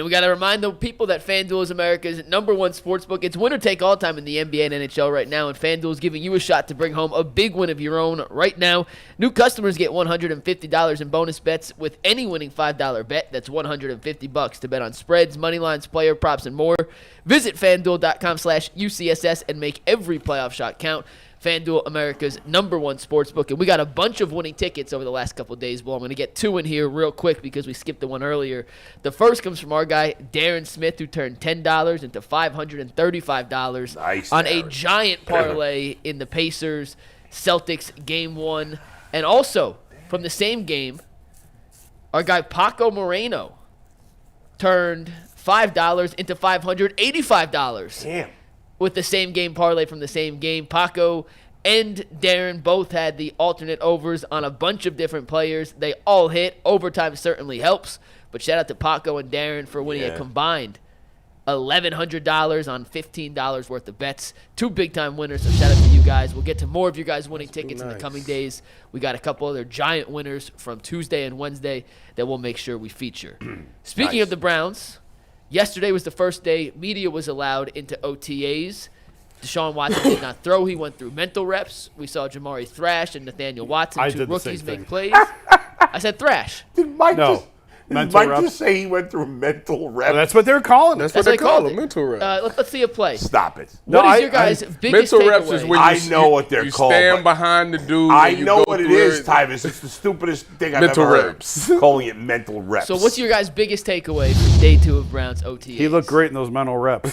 And we got to remind the people that FanDuel is America's #1 sportsbook. It's winner take all time in the NBA and NHL right now, and FanDuel is giving you a shot to bring home a big win of your own right now. New customers get $150 in bonus bets with any winning $5 bet. That's $150 to bet on spreads, money lines, player props, and more. Visit FanDuel.com/UCSS and make every playoff shot count. FanDuel, America's #1 sportsbook. And we got a bunch of winning tickets over the last couple of days. Well, I'm going to get 2 in here real quick because we skipped the one earlier. The first comes from our guy, Darren Smith, who turned $10 into $535 on a giant parlay in the Pacers-Celtics Game 1. And also, from the same game, our guy Paco Moreno turned $5 into $585. Damn. With the same game parlay from the same game. Paco and Darren both had the alternate overs on a bunch of different players. They all hit. Overtime certainly helps. But shout out to Paco and Darren for winning a combined $1,100 on $15 worth of bets. 2 big-time winners, so shout out to you guys. We'll get to more of you guys winning tickets in the coming days. We got a couple other giant winners from Tuesday and Wednesday that we'll make sure we feature. Speaking of the Browns, yesterday was the first day media was allowed into OTAs. Deshaun Watson did not throw. He went through mental reps. We saw Jamari Thrash and Nathaniel Watson, 2 rookies, make plays. I said Thrash. Did Mike just say he went through mental reps? That's what they're calling it. That's what they call it, mental reps. Let's see a play. Stop it. What is your guys' biggest mental reps is takeaway? when I know what they're called. You stand behind the dude. I and you know go what it through is, Tyvis. It's the stupidest thing I've Mental ever heard. reps. Calling it mental reps. So what's your guys' biggest takeaway from day 2 of Browns OTAs? He looked great in those mental reps.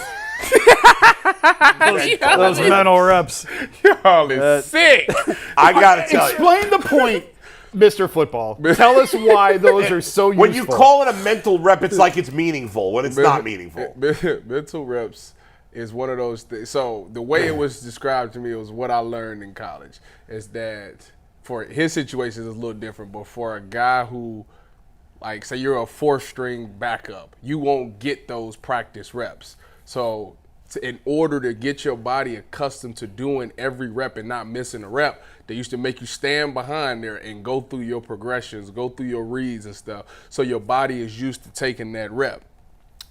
those mental reps. Y'all is sick. I got to tell you. Explain the point, Mr. Football. Tell us why those are so useful. When you call it a mental rep, it's like it's meaningful when it's not meaningful. Mental reps is one of those things. So the way it was described to me was what I learned in college is that for his situation is a little different, but for a guy who, like, say you're a 4th-string backup, you won't get those practice reps. So in order to get your body accustomed to doing every rep and not missing a rep, they used to make you stand behind there and go through your progressions, go through your reads and stuff, so your body is used to taking that rep.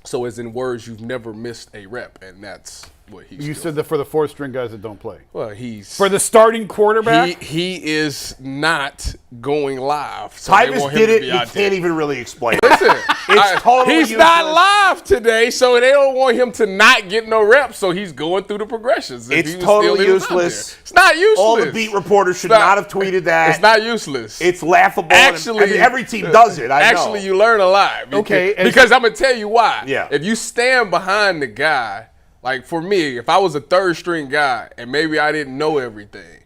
So as in words, you've never missed a rep, and that's what he's doing. You said that for the 4th-string guys that don't play. Well, he's for the starting quarterback. He is not going live. So Tyvis did it. You can't even really explain it. Listen, it's totally he's useless. not live today, so they don't want him to not get no reps. So he's going through the progressions. It's totally useless. It's not useless. All the beat reporters should not have tweeted that. It's not useless. It's laughable. Actually, I mean, every team does it. I know. Actually, you learn a lot. Okay, because I'm gonna tell you why. Yeah. If you stand behind the guy, like for me, if I was a 3rd-string guy and maybe I didn't know everything,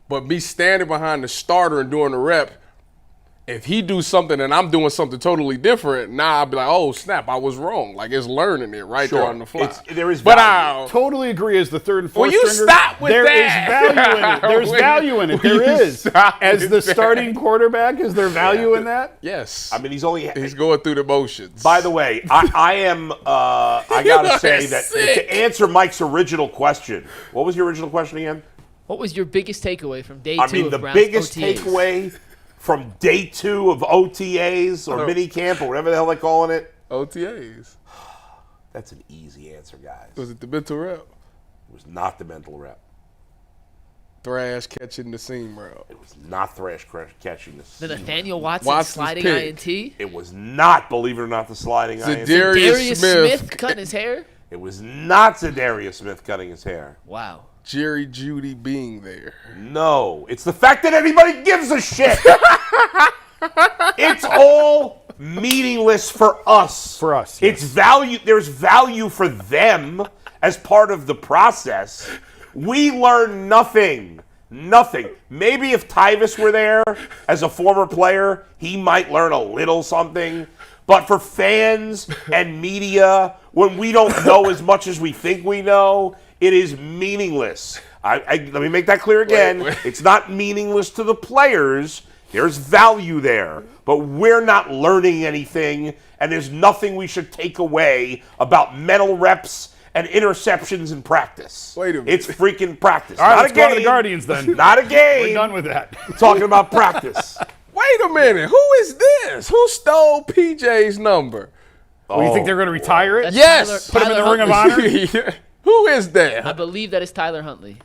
but me standing behind the starter and doing the rep, if he do something and I'm doing something totally different, now I'll be like, oh, snap, I was wrong. Like, it's learning it right there on the fly. There is value. I totally agree as the 3rd and 4th Will you stringer, stop with there that? is value in it. There's value in it. Will There you is. stop As with the that? starting quarterback, is there value in that? Yes. I mean, he's going through the motions. By the way, I gotta say that to answer Mike's original question, what was your original question again? What was your biggest takeaway from day 2 of Browns OTAs? The biggest takeaway from day 2 of OTAs or mini camp or whatever the hell they're calling it. OTAs. That's an easy answer, guys. Was it the mental rep? It was not the mental rep. Thrash catching the seam route. It was not Thrash catching the seam. The Nathaniel Watson sliding pick. INT. It was not, believe it or not, the sliding INT. Darius Smith cutting his hair. It was not Zadarius Smith cutting his hair. Wow. Jerry Jeudy being there. No, it's the fact that anybody gives a shit. It's all meaningless for us. For us, It's value. There's value for them as part of the process. We learn nothing. Nothing. Maybe if Tyvis were there as a former player, he might learn a little something. But for fans and media, when we don't know as much as we think we know, it is meaningless. Let me make that clear again. Wait. It's not meaningless to the players. There's value there. But we're not learning anything, and there's nothing we should take away about mental reps and interceptions in practice. Wait a minute. It's freaking practice. All right, not let's a go game. to the Guardians then. Not a game. We're done with that. We're talking about practice. Wait a minute. Who is this? Who stole PJ's number? Well, you think they're going to retire it? That's Yes. Put him in the Ring of Honor? Who is that? I believe that is Tyler Huntley.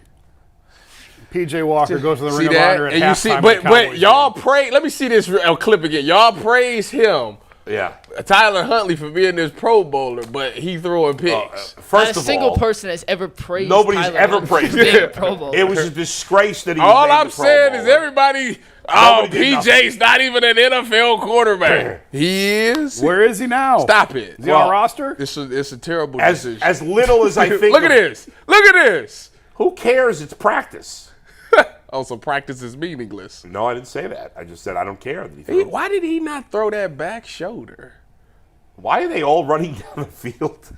P.J. Walker goes to the See Ring of that? Honor at And you see, halftime of but the Cowboys y'all game. praise. Let me see this clip again. Y'all praise him, Yeah. Tyler Huntley, for being this Pro Bowler, but he throwing picks. Not First a of single all, person has ever praised. nobody's Tyler ever Huntley praised for being a him. Pro Bowler. It was a disgrace that he All was named I'm the Pro saying is Bowler. everybody. Nobody did PJ's not even an NFL quarterback. He is. Where is he now? Stop it. Is he on roster? It's a terrible as decision. little as I think. Look at this. Look at this. Who cares? It's practice. Oh, so practice is meaningless. No, I didn't say that. I just said I don't care. That he threw. Why did he not throw that back shoulder? Why are they all running down the field?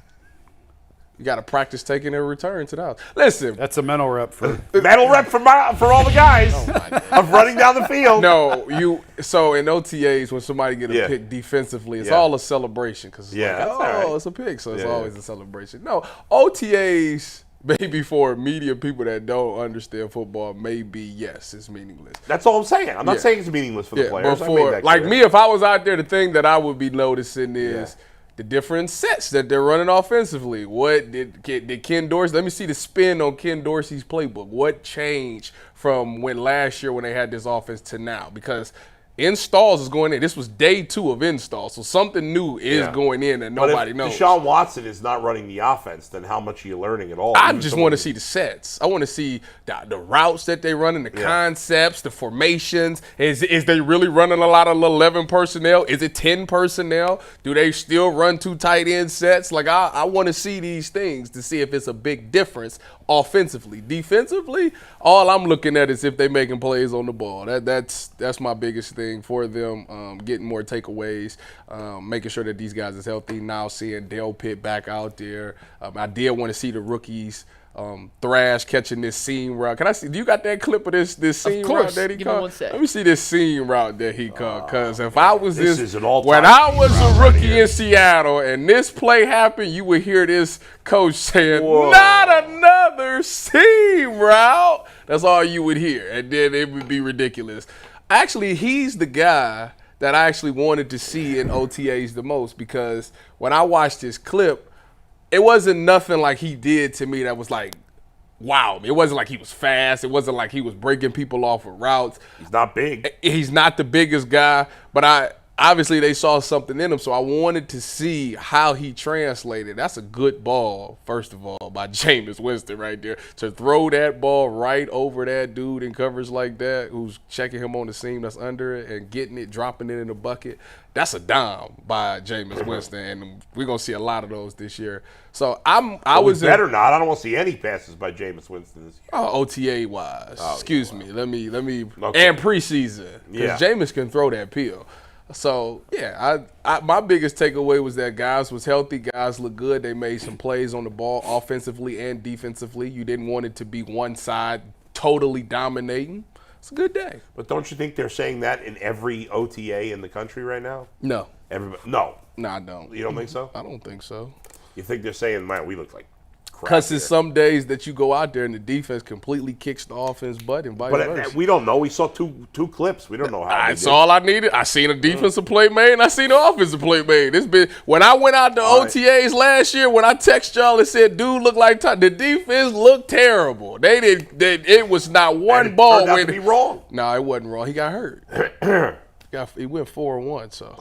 You got to practice taking a return to the house. Listen, That's a mental rep for. Metal rep for all the guys of running down the field. so in OTAs when somebody get a Yeah. pick defensively, it's Yeah. all a celebration because Yeah, like, that's all right. it's a pick, so it's Yeah. always a celebration. No, OTAs maybe for media people that don't understand football, maybe yes, it's meaningless. That's all I'm saying. I'm not Yeah. saying it's meaningless for the Yeah, players. but I made for that like clear. me, if I was out there, the thing that I would be noticing is the different sets that they're running offensively. What did Ken Dorsey? Let me see the spin on Ken Dorsey's playbook. What changed from when last year when they had this offense to now? Because installs is going in. This was day 2 of installs, so something new is Yeah. going in that But nobody if knows. Deshaun Watson is not running the offense, then how much are you learning at all? I Even just someone want to who- see the sets. I want to see the routes that they run and the concepts, the formations. Is they really running a lot of 11 personnel? Is it 10 personnel? Do they still run 2 tight end sets? Like I want to see these things to see if it's a big difference offensively. Defensively, all I'm looking at is if they making plays on the ball. That's my biggest thing for them. Getting more takeaways, making sure that these guys is healthy. Now seeing Dale Pitt back out there. I did want to see the rookies Thrash catching this seam route. Can I see? Do you got that clip of this seam route course. that he Give me caught? one sec. Let me see this seam route that he caught. Because if I was This is an all-time when I was seam route a right rookie here. in Seattle and this play happened, you would hear this coach saying, Whoa. "Not another seam route." That's all you would hear, and then it would be ridiculous. Actually, he's the guy that I actually wanted to see in OTAs the most, because when I watched this clip, it wasn't nothing like he did to me that was like, wow. It wasn't like he was fast. It wasn't like he was breaking people off with routes. He's not big. He's not the biggest guy, but obviously they saw something in him, so I wanted to see how he translated. That's a good ball, first of all, by Jameis Winston right there. To throw that ball right over that dude in coverage like that, who's checking him on the seam that's under it and getting it, dropping it in the bucket, that's a dime by Jameis Winston, and we're going to see a lot of those this year. So I was better not. I don't want to see any passes by Jameis Winston this year. OTA wise. Excuse me. Let me Okay. and preseason. Yeah. Because Jameis can throw that pill. So yeah, I my biggest takeaway was that guys was healthy, guys look good. They made some plays on the ball offensively and defensively. You didn't want it to be one side totally dominating. It's a good day. But don't you think they're saying that in every OTA in the country right now? No. Everybody, no. No, I don't. You don't think so? I don't think so. You think they're saying, man, we look like crap Because here. it's some days that you go out there and the defense completely kicks the offense butt and vice But versa. we don't know. We saw two clips. We don't know how. That's all I needed. I seen a defensive play made, and I seen an offensive play made. It's been when I went out to OTAs last year. When I text y'all and said, "Dude, look like the defense looked terrible." It was not one ball turned out to be wrong. No, it wasn't wrong. He got hurt. He went 4-1. So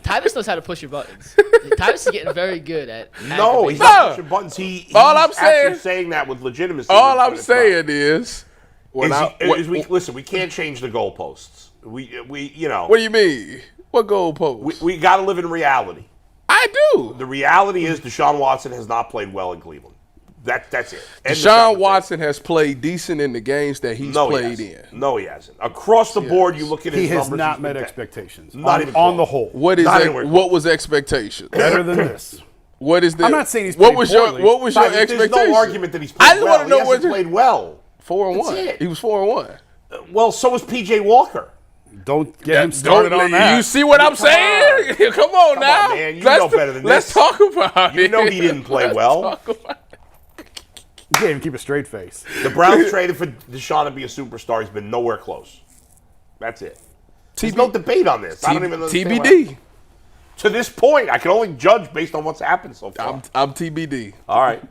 Tyvis knows how to push your buttons. Tyvis is getting very good at. No, he's aggravating. not pushing buttons. He's All I'm actually saying- saying that with legitimacy. all but I'm it's not. saying is, Listen, we can't change the goalposts. We what do you mean? What goalpost? we got to live in reality. I do. The reality is Deshaun Watson has not played well in Cleveland. That's it. End of Deshaun conversation. Watson has played decent in the games that he's No, played he in. hasn't. No, he hasn't. Across the board, you look at his He has numbers. not he's met been expectations. Not even on close. the whole. What is Not that? anywhere What close. was expectation? Better than this. What is the? I'm not saying he's what played was poorly. your your There's expectation? no argument that he's played I just well. want to know he hasn't what played well. 4-1. That's it. He was 4-1. Well, so was P.J. Walker. Don't get him started on that. You see what I'm saying? Come on now, on, man. You know better than Let's this. talk about it. You know he didn't play well. Talk about it. You can't even keep a straight face. The Browns traded for Deshaun to be a superstar. He's been nowhere close. That's it. There's no debate on this. I don't even understand. TBD. To this point, I can only judge based on what's happened so far. I'm TBD. All right.